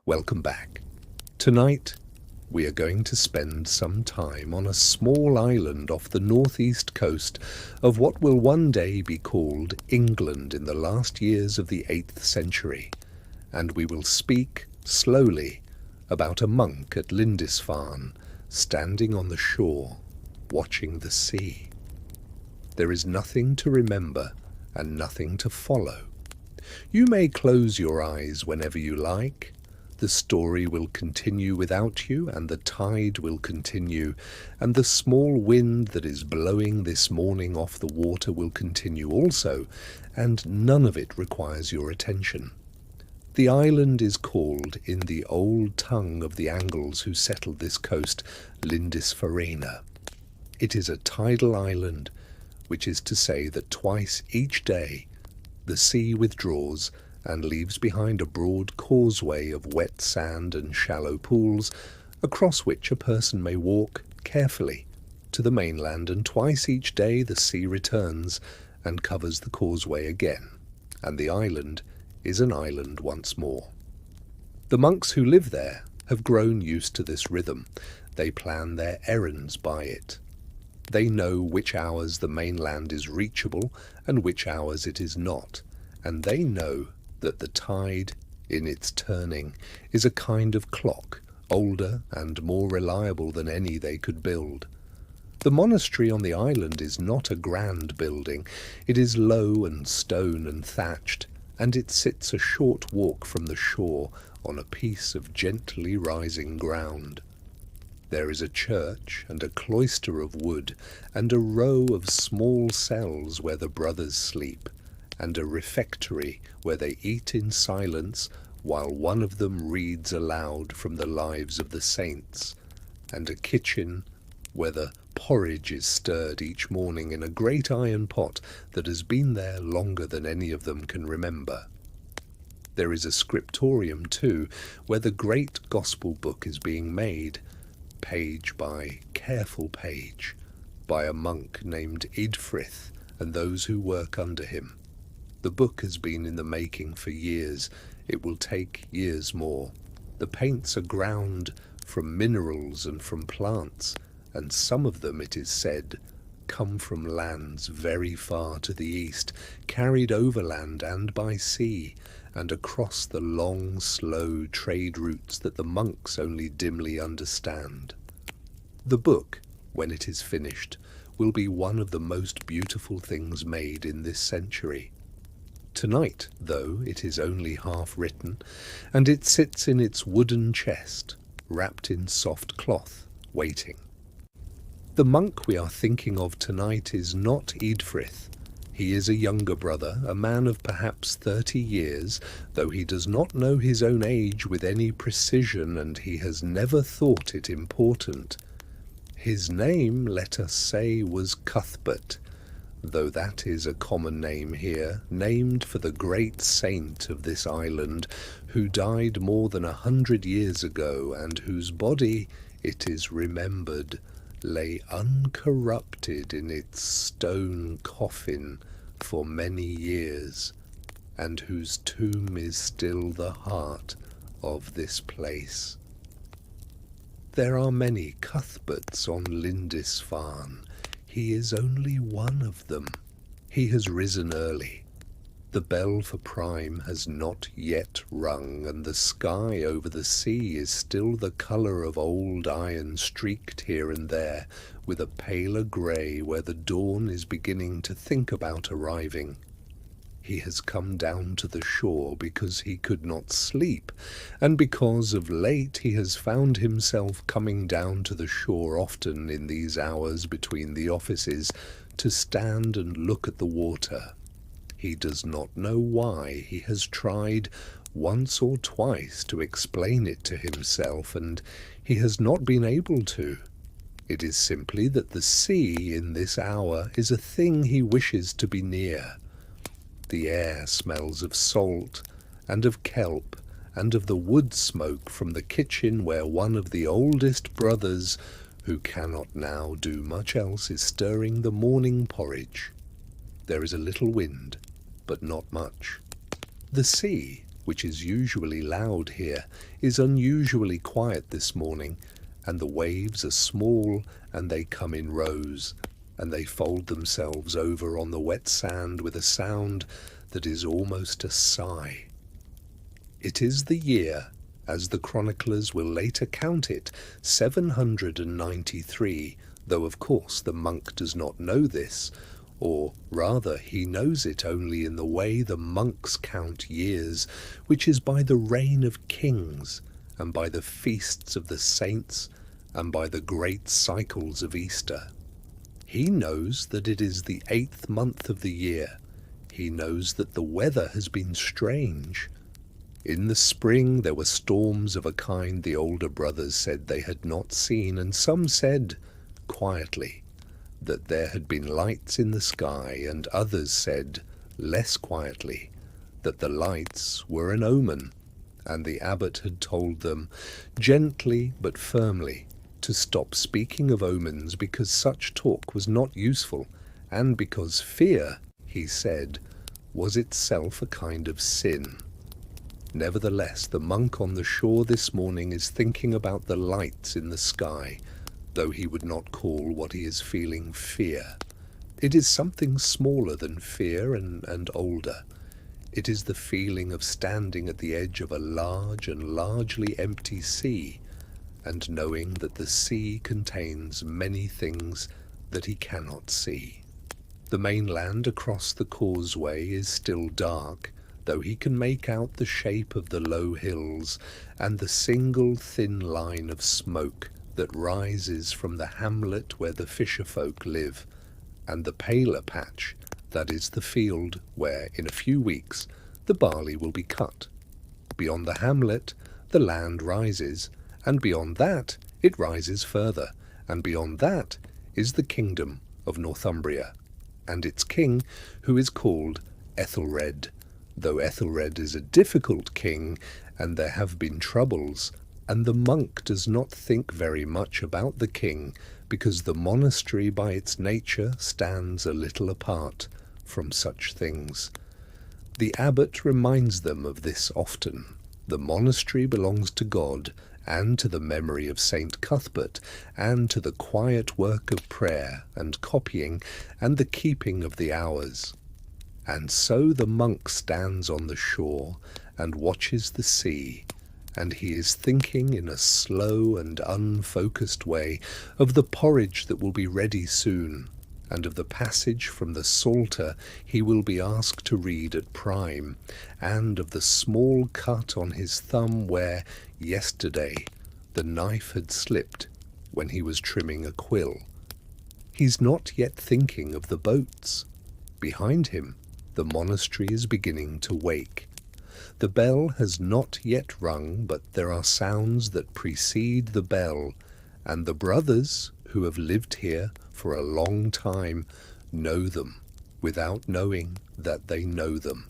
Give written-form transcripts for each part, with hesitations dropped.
Welcome back. Tonight, we are going to spend some time on a small island off the northeast coast of what will one day be called England in the last years of the 8th century, and we will speak slowly about a monk at Lindisfarne standing on the shore, watching the sea. There is nothing to remember and nothing to follow. You may close your eyes whenever you like. The story will continue without you, and the tide will continue, and the small wind that is blowing this morning off the water will continue also, and none of it requires your attention. The island is called, in the old tongue of the Angles who settled this coast, Lindisfarne. It is a tidal island, which is to say that twice each day the sea withdraws and leaves behind a broad causeway of wet sand and shallow pools, across which a person may walk carefully to the mainland, and twice each day the sea returns and covers the causeway again, and the island is an island once more. The monks who live there have grown used to this rhythm. They plan their errands by it. They know which hours the mainland is reachable and which hours it is not, and they know that the tide, in its turning, is a kind of clock, older and more reliable than any they could build. The monastery on the island is not a grand building. It is low and stone and thatched, and it sits a short walk from the shore on a piece of gently rising ground. There is a church and a cloister of wood, and a row of small cells where the brothers sleep, and a refectory where they eat in silence while one of them reads aloud from the lives of the saints, and a kitchen where the porridge is stirred each morning in a great iron pot that has been there longer than any of them can remember. There is a scriptorium too, where the great gospel book is being made, page by careful page, by a monk named Idfrith and those who work under him. The book has been in the making for years. It will take years more. The paints are ground from minerals and from plants, and some of them, it is said, come from lands very far to the east, carried overland and by sea, and across the long, slow trade routes that the monks only dimly understand. The book, when it is finished, will be one of the most beautiful things made in this century. Tonight, though, it is only half written, and it sits in its wooden chest, wrapped in soft cloth, waiting. The monk we are thinking of tonight is not Idfrith. He is a younger brother, a man of perhaps 30 years, though he does not know his own age with any precision, and he has never thought it important. His name, let us say, was Cuthbert, though that is a common name here, named for the great saint of this island, who died more than 100 years ago, and whose body, it is remembered, lay uncorrupted in its stone coffin for many years, and whose tomb is still the heart of this place. There are many Cuthberts on Lindisfarne. He is only one of them. He has risen early. The bell for prime has not yet rung, and the sky over the sea is still the colour of old iron, streaked here and there with a paler grey where the dawn is beginning to think about arriving. He has come down to the shore because he could not sleep, and because of late he has found himself coming down to the shore often in these hours between the offices to stand and look at the water. He does not know why. He has tried once or twice to explain it to himself, and he has not been able to. It is simply that the sea in this hour is a thing he wishes to be near. The air smells of salt and of kelp and of the wood smoke from the kitchen where one of the oldest brothers, who cannot now do much else, is stirring the morning porridge. There is a little wind, but not much. The sea, which is usually loud here, is unusually quiet this morning, and the waves are small, and they come in rows, and they fold themselves over on the wet sand with a sound that is almost a sigh. It is the year, as the chroniclers will later count it, 793, though of course the monk does not know this, or rather he knows it only in the way the monks count years, which is by the reign of kings, and by the feasts of the saints, and by the great cycles of Easter. He knows that it is the 8th month of the year. He knows that the weather has been strange. In the spring there were storms of a kind the older brothers said they had not seen, and some said, quietly, that there had been lights in the sky, and others said, less quietly, that the lights were an omen, and the abbot had told them, gently but firmly, to stop speaking of omens because such talk was not useful, and because fear, he said, was itself a kind of sin. Nevertheless, the monk on the shore this morning is thinking about the lights in the sky, though he would not call what he is feeling fear. It is something smaller than fear and older. It is the feeling of standing at the edge of a large and largely empty sea, and knowing that the sea contains many things that he cannot see. The mainland across the causeway is still dark, though he can make out the shape of the low hills and the single thin line of smoke that rises from the hamlet where the fisherfolk live, and the paler patch, that is the field where, in a few weeks, the barley will be cut. Beyond the hamlet, the land rises, and beyond that it rises further, and beyond that is the kingdom of Northumbria, and its king, who is called Ethelred, though Ethelred is a difficult king, and there have been troubles, and the monk does not think very much about the king, because the monastery by its nature stands a little apart from such things. The abbot reminds them of this often. The monastery belongs to God, and to the memory of Saint Cuthbert, and to the quiet work of prayer and copying, and the keeping of the hours. And so the monk stands on the shore and watches the sea, and he is thinking in a slow and unfocused way of the porridge that will be ready soon, and of the passage from the Psalter he will be asked to read at prime, and of the small cut on his thumb where, yesterday, the knife had slipped when he was trimming a quill. He's not yet thinking of the boats. Behind him, the monastery is beginning to wake. The bell has not yet rung, but there are sounds that precede the bell, and the brothers, who have lived here for a long time, know them without knowing that they know them.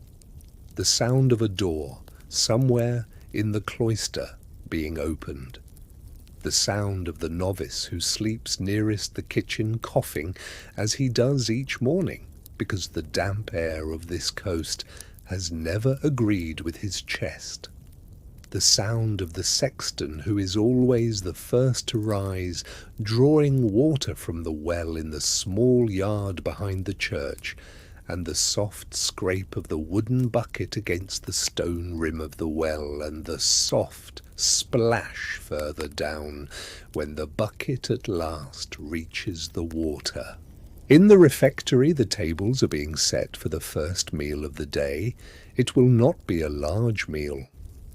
The sound of a door somewhere in the cloister being opened. The sound of the novice who sleeps nearest the kitchen coughing as he does each morning, because the damp air of this coast has never agreed with his chest. The sound of the sexton who is always the first to rise, drawing water from the well in the small yard behind the church, and the soft scrape of the wooden bucket against the stone rim of the well, and the soft splash further down when the bucket at last reaches the water. In the refectory the tables are being set for the first meal of the day. It will not be a large meal.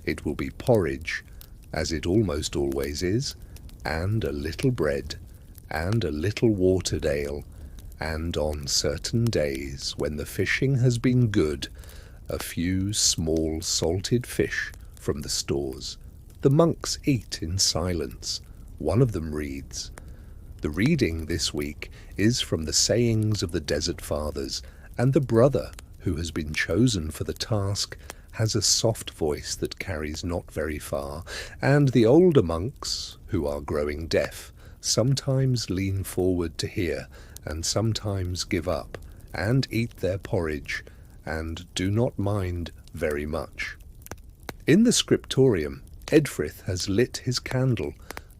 It will be porridge, as it almost always is, and a little bread, and a little watered ale, and on certain days, when the fishing has been good, a few small salted fish from the stores. The monks eat in silence. One of them reads. The reading this week is from the sayings of the Desert Fathers, and the brother who has been chosen for the task has a soft voice that carries not very far, and the older monks, who are growing deaf, sometimes lean forward to hear, and sometimes give up, and eat their porridge, and do not mind very much. In the scriptorium, Edfrith has lit his candle,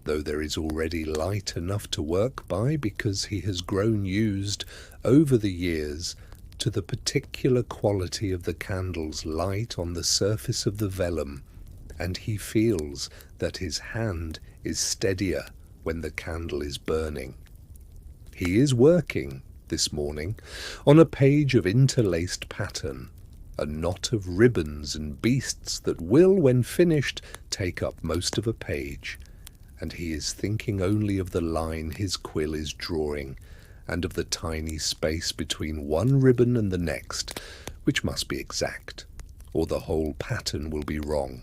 though there is already light enough to work by because he has grown used over the years to the particular quality of the candle's light on the surface of the vellum, and he feels that his hand is steadier when the candle is burning. He is working, this morning, on a page of interlaced pattern, a knot of ribbons and beasts that will, when finished, take up most of a page, and he is thinking only of the line his quill is drawing, and of the tiny space between one ribbon and the next, which must be exact, or the whole pattern will be wrong.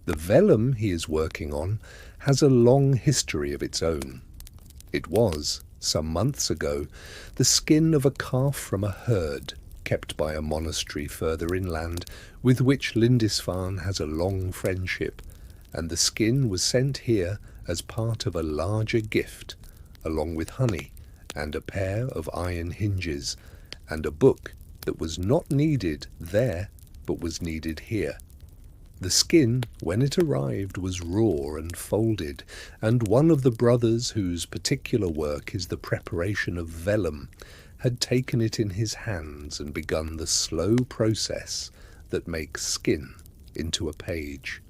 The vellum he is working on has a long history of its own. It was, some months ago, the skin of a calf from a herd kept by a monastery further inland, with which Lindisfarne has a long friendship, and the skin was sent here as part of a larger gift, along with honey and a pair of iron hinges, and a book that was not needed there, but was needed here. The skin, when it arrived, was raw and folded, and one of the brothers, whose particular work is the preparation of vellum, had taken it in his hands and begun the slow process that makes skin into a page.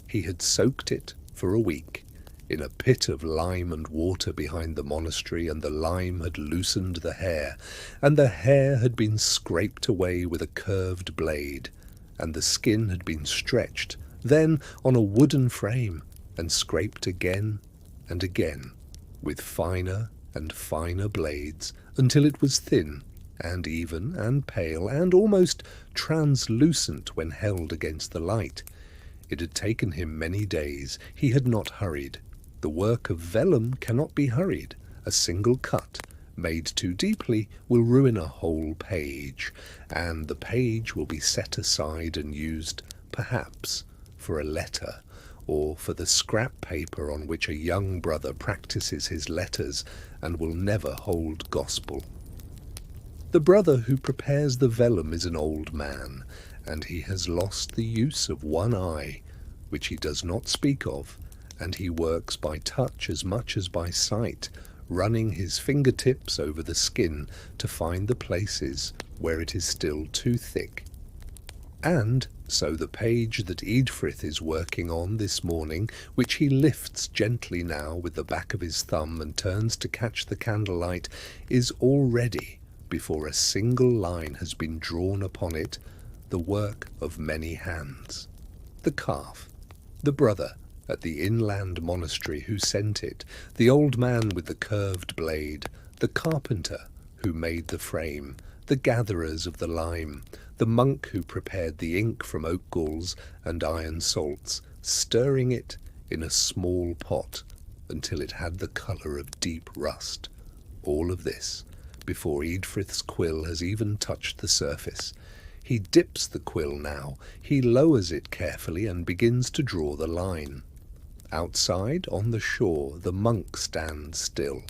He had soaked it for a week in a pit of lime and water behind the monastery, and the lime had loosened the hair, and the hair had been scraped away with a curved blade, and the skin had been stretched, then on a wooden frame, and scraped again and again, with finer and finer blades, until it was thin and even and pale and almost translucent when held against the light. It had taken him many days. He had not hurried. The work of vellum cannot be hurried. A single cut, made too deeply, will ruin a whole page, and the page will be set aside and used, perhaps, for a letter, or for the scrap paper on which a young brother practices his letters, and will never hold gospel. The brother who prepares the vellum is an old man, and he has lost the use of one eye, which he does not speak of, and he works by touch as much as by sight, running his fingertips over the skin to find the places where it is still too thick. And so the page that Edfrith is working on this morning, which he lifts gently now with the back of his thumb and turns to catch the candlelight, is already, before a single line has been drawn upon it, the work of many hands. The calf, the brother at the inland monastery who sent it, the old man with the curved blade, the carpenter who made the frame, the gatherers of the lime, the monk who prepared the ink from oak galls and iron salts, stirring it in a small pot until it had the colour of deep rust. All of this before Edfrith's quill has even touched the surface. He dips the quill now, he lowers it carefully and begins to draw the line. Outside, on the shore, the monk stands still.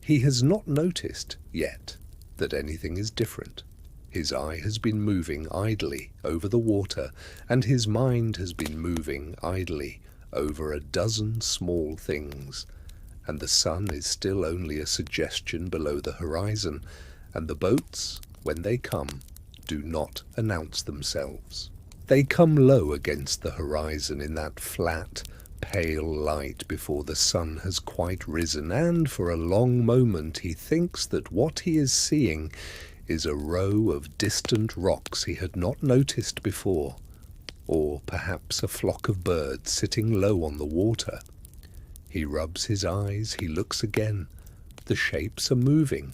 He has not noticed, yet, that anything is different. His eye has been moving idly over the water, and his mind has been moving idly over a dozen small things, and the sun is still only a suggestion below the horizon, and the boats, when they come, do not announce themselves. They come low against the horizon in that flat, pale light before the sun has quite risen, and for a long moment he thinks that what he is seeing is a row of distant rocks he had not noticed before, or perhaps a flock of birds sitting low on the water. He rubs his eyes, he looks again. The shapes are moving.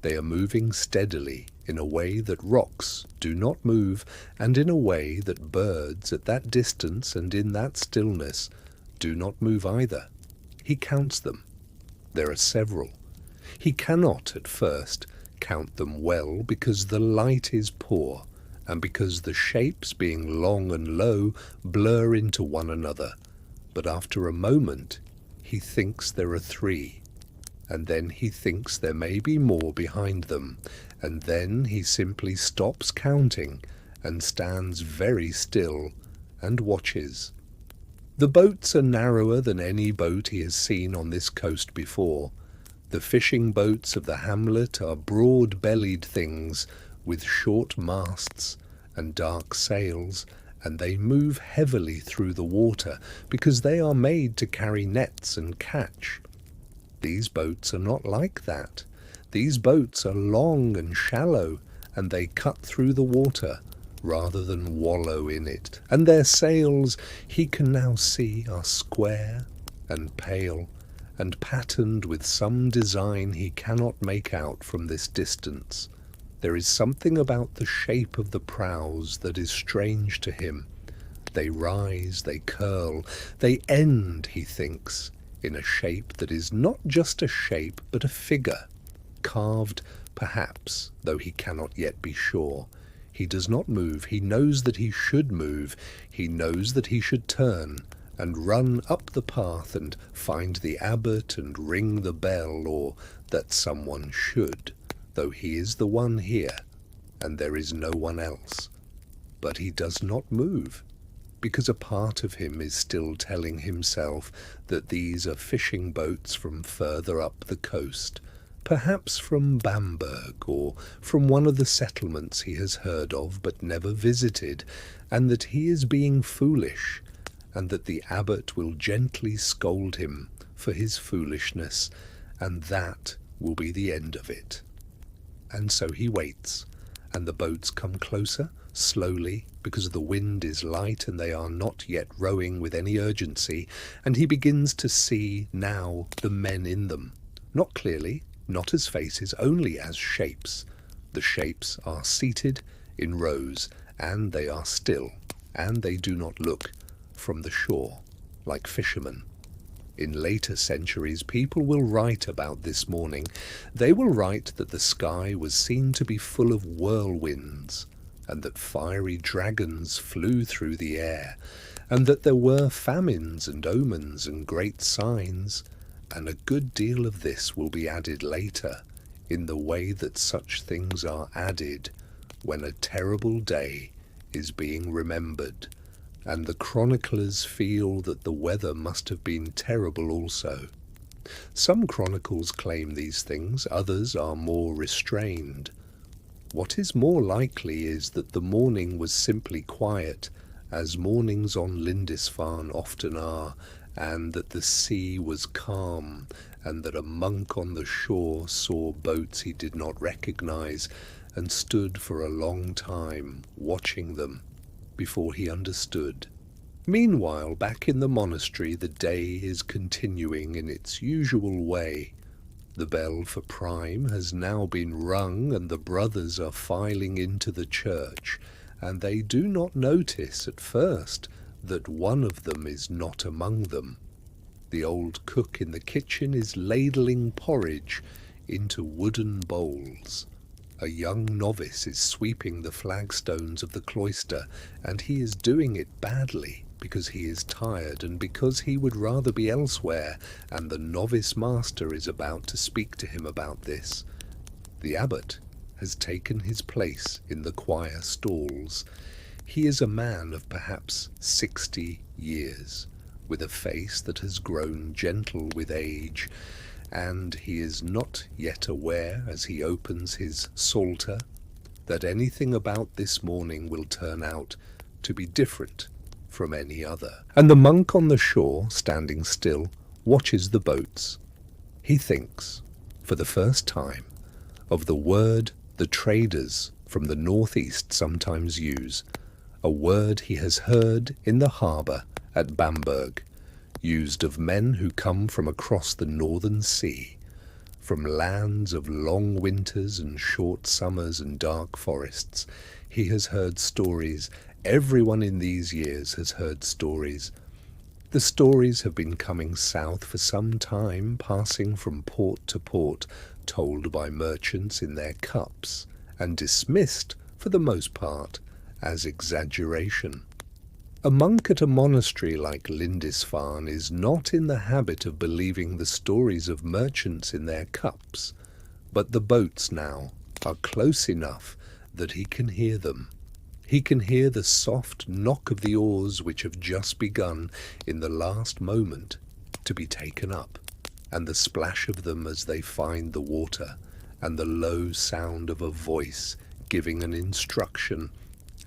They are moving steadily, in a way that rocks do not move, and in a way that birds at that distance and in that stillness do not move either. He counts them. There are several. He cannot, at first, count them well, because the light is poor, and because the shapes, being long and low, blur into one another. But after a moment, he thinks there are 3, and then he thinks there may be more behind them, and then he simply stops counting and stands very still and watches. The boats are narrower than any boat he has seen on this coast before. The fishing boats of the hamlet are broad-bellied things with short masts and dark sails, and they move heavily through the water because they are made to carry nets and catch. These boats are not like that. These boats are long and shallow, and they cut through the water rather than wallow in it. And their sails, he can now see, are square and pale and patterned with some design he cannot make out from this distance. There is something about the shape of the prows that is strange to him. They rise, they curl, they end, he thinks, in a shape that is not just a shape but a figure, carved perhaps, though he cannot yet be sure. He does not move. He knows that he should move. He knows that he should turn and run up the path and find the abbot and ring the bell, or that someone should, though he is the one here, and there is no one else. But he does not move, because a part of him is still telling himself that these are fishing boats from further up the coast, perhaps from Bamberg, or from one of the settlements he has heard of but never visited, and that he is being foolish, and that the abbot will gently scold him for his foolishness, and that will be the end of it. And so he waits, and the boats come closer, slowly, because the wind is light and they are not yet rowing with any urgency, and he begins to see now the men in them, not clearly, not as faces, only as shapes. The shapes are seated in rows, and they are still, and they do not look from the shore like fishermen. In later centuries, people will write about this morning. They will write that the sky was seen to be full of whirlwinds, and that fiery dragons flew through the air, and that there were famines and omens and great signs, and a good deal of this will be added later, in the way that such things are added when a terrible day is being remembered, and the chroniclers feel that the weather must have been terrible also. Some chronicles claim these things, others are more restrained. What is more likely is that the morning was simply quiet, as mornings on Lindisfarne often are, and that the sea was calm, and that a monk on the shore saw boats he did not recognize, and stood for a long time watching them before he understood. Meanwhile, back in the monastery, the day is continuing in its usual way. The bell for prime has now been rung, and the brothers are filing into the church, and they do not notice at first that one of them is not among them. The old cook in the kitchen is ladling porridge into wooden bowls. A young novice is sweeping the flagstones of the cloister, and he is doing it badly, because he is tired and because he would rather be elsewhere, and the novice master is about to speak to him about this. The abbot has taken his place in the choir stalls. He is a man of perhaps 60 years, with a face that has grown gentle with age, and he is not yet aware, as he opens his psalter, that anything about this morning will turn out to be different from any other. And the monk on the shore, standing still, watches the boats. He thinks, for the first time, of the word the traders from the northeast sometimes use, a word he has heard in the harbour at Bamberg, used of men who come from across the northern sea, from lands of long winters and short summers and dark forests. He has heard stories. Everyone in these years has heard stories. The stories have been coming south for some time, passing from port to port, told by merchants in their cups, and dismissed, for the most part, as exaggeration. A monk at a monastery like Lindisfarne is not in the habit of believing the stories of merchants in their cups, but the boats now are close enough that he can hear them. He can hear the soft knock of the oars which have just begun in the last moment to be taken up, and the splash of them as they find the water, and the low sound of a voice giving an instruction,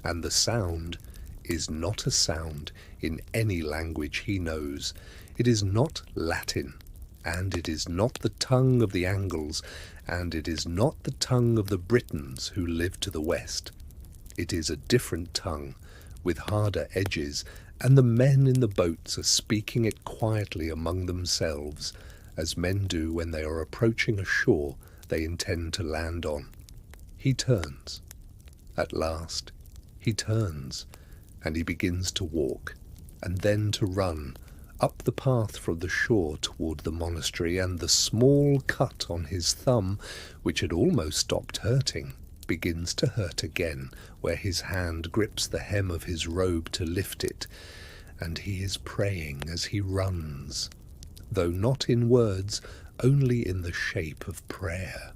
and the sound is not a sound in any language he knows. It is not Latin, and it is not the tongue of the Angles, and it is not the tongue of the Britons who live to the west. It is a different tongue, with harder edges, and the men in the boats are speaking it quietly among themselves, as men do when they are approaching a shore they intend to land on. He turns. At last, he turns, and he begins to walk, and then to run, up the path from the shore toward the monastery, and the small cut on his thumb, which had almost stopped hurting, begins to hurt again, where his hand grips the hem of his robe to lift it, and he is praying as he runs, though not in words, only in the shape of prayer,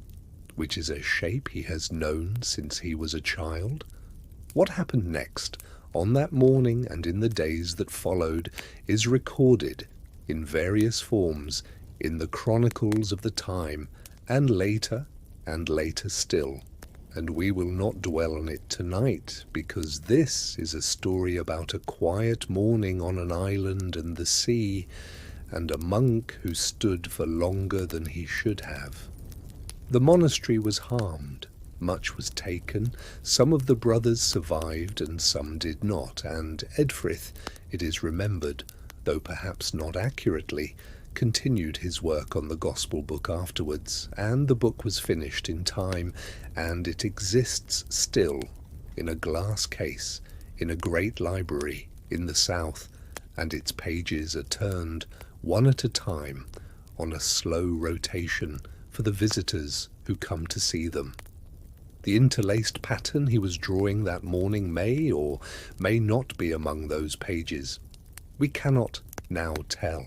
which is a shape he has known since he was a child. What happened next, on that morning and in the days that followed, is recorded in various forms in the chronicles of the time, and later still. And we will not dwell on it tonight, because this is a story about a quiet morning on an island and the sea, and a monk who stood for longer than he should have. The monastery was harmed. Much was taken. Some of the brothers survived and some did not, and Edfrith, it is remembered, though perhaps not accurately, continued his work on the Gospel book afterwards, and the book was finished in time, and it exists still in a glass case in a great library in the south, and its pages are turned one at a time on a slow rotation for the visitors who come to see them. The interlaced pattern he was drawing that morning may or may not be among those pages. We cannot now tell.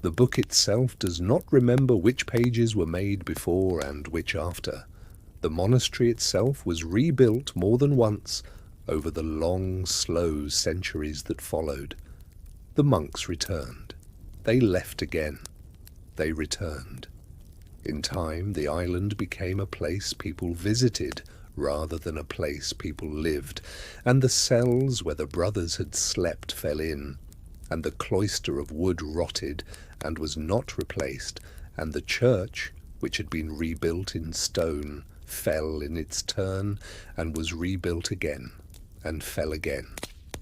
The book itself does not remember which pages were made before and which after. The monastery itself was rebuilt more than once over the long, slow centuries that followed. The monks returned. They left again. They returned. In time, the island became a place people visited rather than a place people lived, and the cells where the brothers had slept fell in, and the cloister of wood rotted and was not replaced, and the church, which had been rebuilt in stone, fell in its turn, and was rebuilt again, and fell again,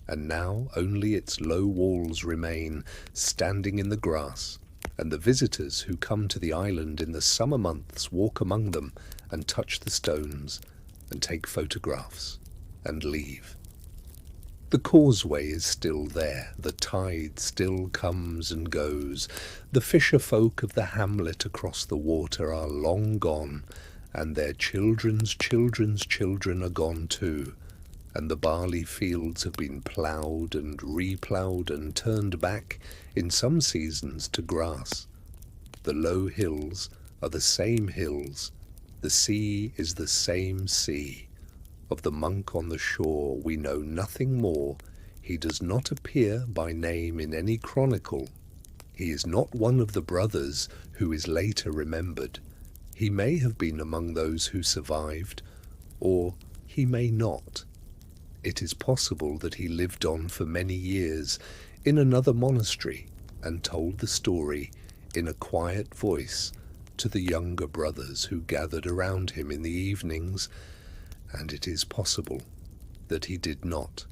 and now only its low walls remain, standing in the grass, and the visitors who come to the island in the summer months walk among them, and touch the stones, and take photographs, and leave. The causeway is still there, the tide still comes and goes. The fisher folk of the hamlet across the water are long gone, and their children's children's children are gone too, and the barley fields have been ploughed and reploughed and turned back in some seasons to grass. The low hills are the same hills, the sea is the same sea. Of the monk on the shore we know nothing more. He does not appear by name in any chronicle. He is not one of the brothers who is later remembered. He may have been among those who survived, or he may not. It is possible that he lived on for many years in another monastery and told the story in a quiet voice to the younger brothers who gathered around him in the evenings, and it is possible that he did not.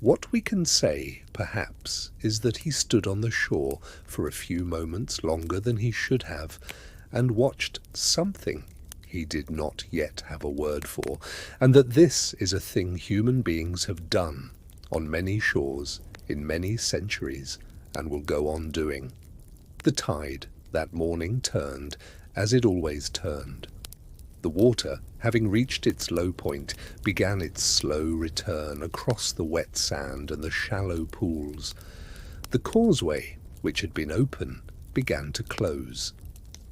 What we can say, perhaps, is that he stood on the shore for a few moments longer than he should have, and watched something he did not yet have a word for, and that this is a thing human beings have done on many shores in many centuries, and will go on doing. The tide that morning turned, as it always turned. The water, having reached its low point, began its slow return across the wet sand and the shallow pools. The causeway, which had been open, began to close.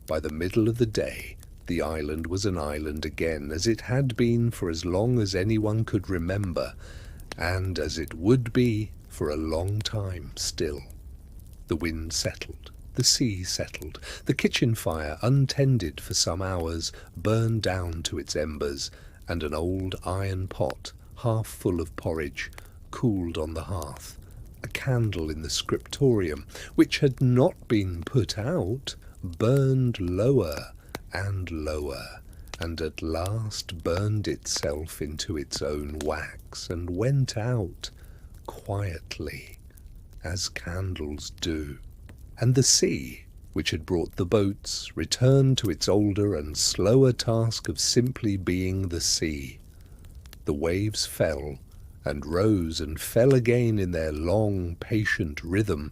By the middle of the day, The island was an island again, as it had been for as long as anyone could remember, and as it would be for a long time still. The wind settled, the sea settled, the kitchen fire, untended for some hours, burned down to its embers, and an old iron pot, half full of porridge, cooled on the hearth. A candle in the scriptorium, which had not been put out, burned lower and lower, and at last burned itself into its own wax, and went out quietly, as candles do. And the sea, which had brought the boats, returned to its older and slower task of simply being the sea. The waves fell, and rose and fell again in their long, patient rhythm,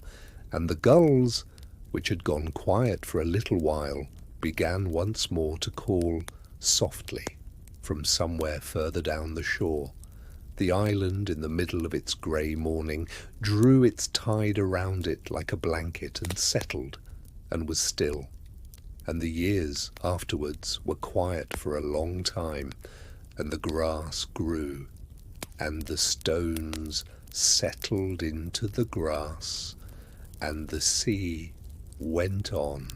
and the gulls, which had gone quiet for a little while, began once more to call softly from somewhere further down the shore. The island, in the middle of its grey morning, drew its tide around it like a blanket, and settled, and was still. And the years afterwards were quiet for a long time, and the grass grew, and the stones settled into the grass, and the sea went on